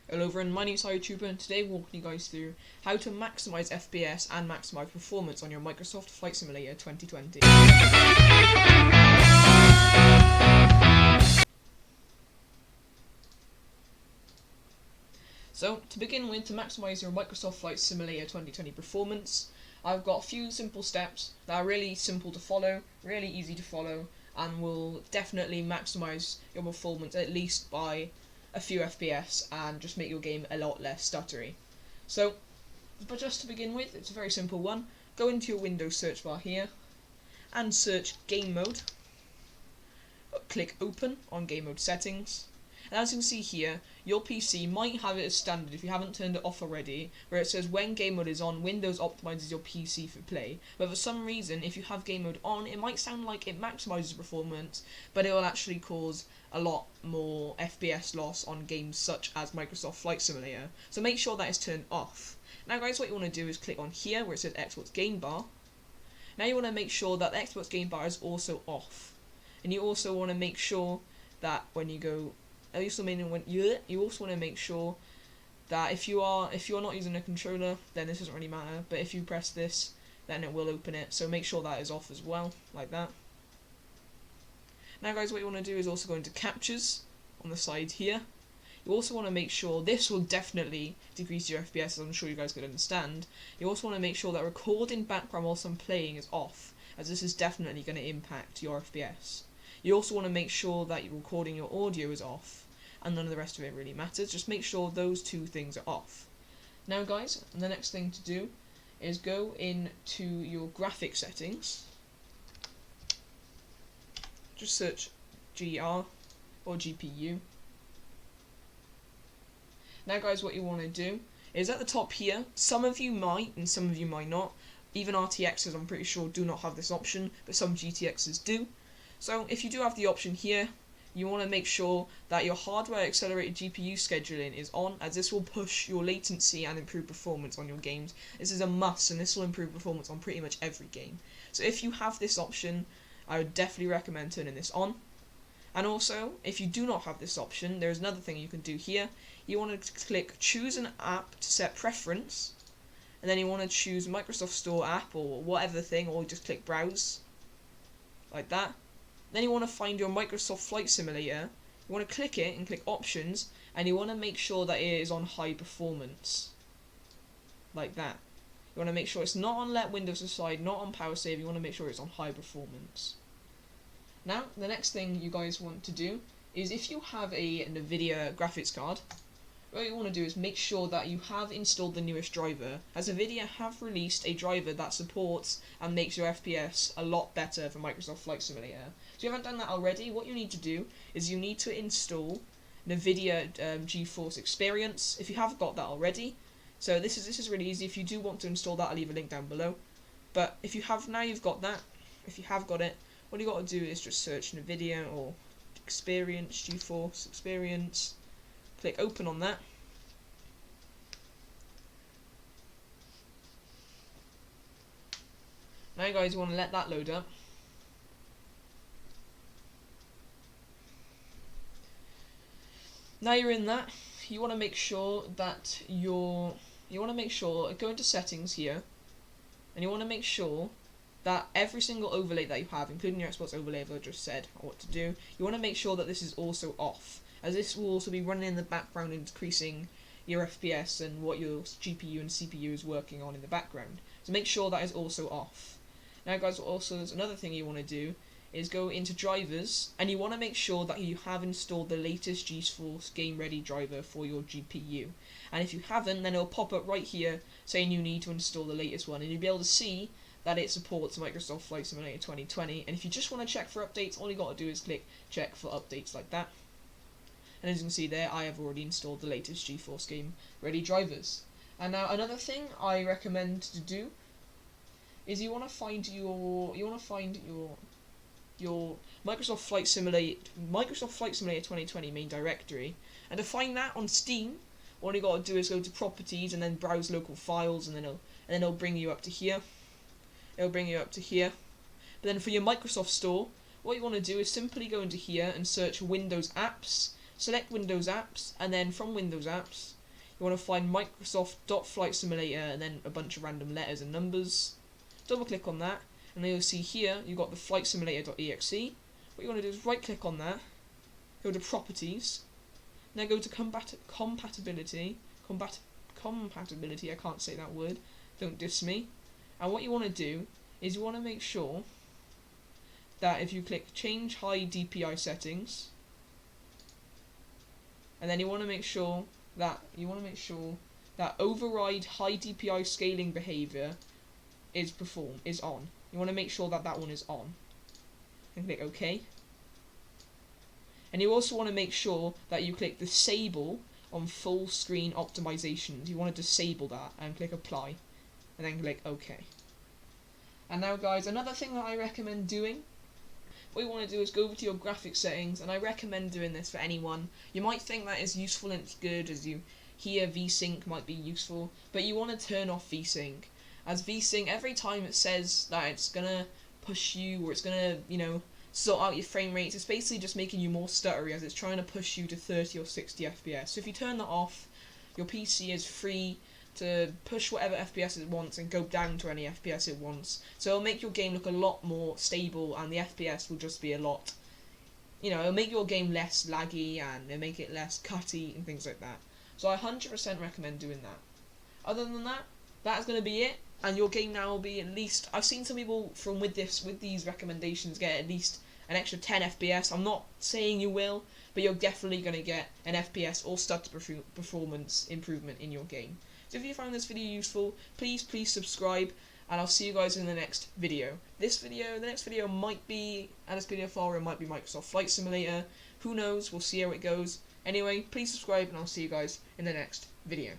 Hello everyone, my name is YouTuber and today we're walking you guys through how to maximize FPS and maximize performance on your Microsoft Flight Simulator 2020. So, to begin with, to maximize your Microsoft Flight Simulator 2020 performance, I've got a few simple steps that are really simple to follow, really easy to follow, and will definitely maximize your performance at least by a few FPS and just make your game a lot less stuttery. So, but just to begin with, it's a very simple one. Go into your Windows search bar here and search Game Mode. Click Open on Game Mode Settings. And as you can see here, your PC might have it as standard if you haven't turned it off already, where it says when game mode is on, Windows optimizes your PC for play. But for some reason, if you have game mode on, it might sound like it maximizes performance, but it will actually cause a lot more FPS loss on games such as Microsoft Flight Simulator. So make sure that is turned off. Now guys, what you want to do is click on here where it says Xbox Game Bar. Now you want to make sure that the Xbox Game Bar is also off. And you also want to make sure that when you go you also want to make sure that if you're not using a controller, then this doesn't really matter, but if you press this, then it will open it, so make sure that is off as well, like that. Now guys, what you want to do is also go into captures on the side here. You also want to make sure, this will definitely decrease your FPS, as I'm sure you guys could understand. You also want to make sure that recording background whilst I'm playing is off, as this is definitely going to impact your FPS. You also want to make sure that you're recording your audio is off, and none of the rest of it really matters. Just make sure those two things are off. Now guys, the next thing to do is go into your graphics settings. Just search GR or GPU. Now guys, what you want to do is at the top here, some of you might and some of you might not. Even RTXs, I'm pretty sure, do not have this option, but some GTXs do. So if you do have the option here, you want to make sure that your hardware accelerated GPU scheduling is on, as this will push your latency and improve performance on your games. This is a must, and this will improve performance on pretty much every game. So if you have this option, I would definitely recommend turning this on. And also, if you do not have this option, there's another thing you can do here. You want to click choose an app to set preference, and then you want to choose Microsoft Store app or whatever thing, or just click browse, like that. Then you want to find your Microsoft Flight Simulator. You want to click it and click options, and you want to make sure that it is on high performance, like that. You want to make sure it's not on let Windows aside, not on power save. You want to make sure it's on high performance. Now the next thing you guys want to do is, if you have a NVIDIA graphics card, what you want to do is make sure that you have installed the newest driver, as NVIDIA have released a driver that supports and makes your FPS a lot better for Microsoft Flight Simulator. So if you haven't done that already, what you need to do is you need to install NVIDIA GeForce Experience, if you have got that already. So this is really easy. If you do want to install that, I'll leave a link down below. But if you have, now you've got that, if you have got it, what you got to do is just search NVIDIA or Experience, GeForce Experience. Click open on that. Now guys, you want to let that load up. Now you're in that, you want to make sure that go into settings here, and you want to make sure that every single overlay that you have, including your Xbox overlay, as I just said what to do, you want to make sure that this is also off, as this will also be running in the background and decreasing your FPS and what your GPU and CPU is working on in the background. So make sure that is also off. Now guys, also there's another thing you want to do is go into drivers, and you want to make sure that you have installed the latest GeForce Game Ready driver for your GPU. And if you haven't, then it'll pop up right here saying you need to install the latest one, and you'll be able to see that it supports Microsoft Flight Simulator 2020. And if you just want to check for updates, all you got to do is click check for updates, like that. And as you can see there, I have already installed the latest GeForce Game Ready drivers. And now another thing I recommend to do is you want to find your Microsoft Flight Simulator 2020 main directory, and to find that on Steam, all you got to do is go to properties and then browse local files, and then it'll bring you up to here. But then for your Microsoft Store, what you want to do is simply go into here and search Windows Apps, select Windows Apps, and then from Windows Apps, you want to find Microsoft.Flight Simulator and then a bunch of random letters and numbers. Double click on that, and then you'll see here you've got the Flight Simulator.exe. What you want to do is right click on that, go to Properties, now go to Compatibility, I can't say that word, don't diss me. And what you want to do is you want to make sure that if you click Change High DPI Settings, and then you want to make sure that Override High DPI Scaling Behavior is on. You want to make sure that that one is on. And click OK. And you also want to make sure that you click Disable on Full Screen Optimizations. You want to disable that and click Apply. And then click OK. And now guys, another thing that I recommend doing, what you want to do is go over to your graphics settings, and I recommend doing this for anyone. You might think that is useful and it's good, as you hear VSync might be useful, but you want to turn off VSync. As VSync, every time it says that it's gonna push you, or it's gonna, sort out your frame rates, it's basically just making you more stuttery, as it's trying to push you to 30 or 60 FPS. So if you turn that off, your PC is free to push whatever FPS it wants and go down to any FPS it wants. So it'll make your game look a lot more stable, and the FPS will just be a lot, it'll make your game less laggy, and it'll make it less cutty and things like that. So I 100% recommend doing that. Other than that, that's going to be it, and your game now will be at least, I've seen some people with these recommendations get at least an extra 10 FPS. I'm not saying you will, but you're definitely going to get an FPS or stutter performance improvement in your game. So if you found this video useful, please subscribe, and I'll see you guys in the next video. The next video might be NSPDFR, it might be Microsoft Flight Simulator. Who knows? We'll see how it goes. Anyway, please subscribe, and I'll see you guys in the next video.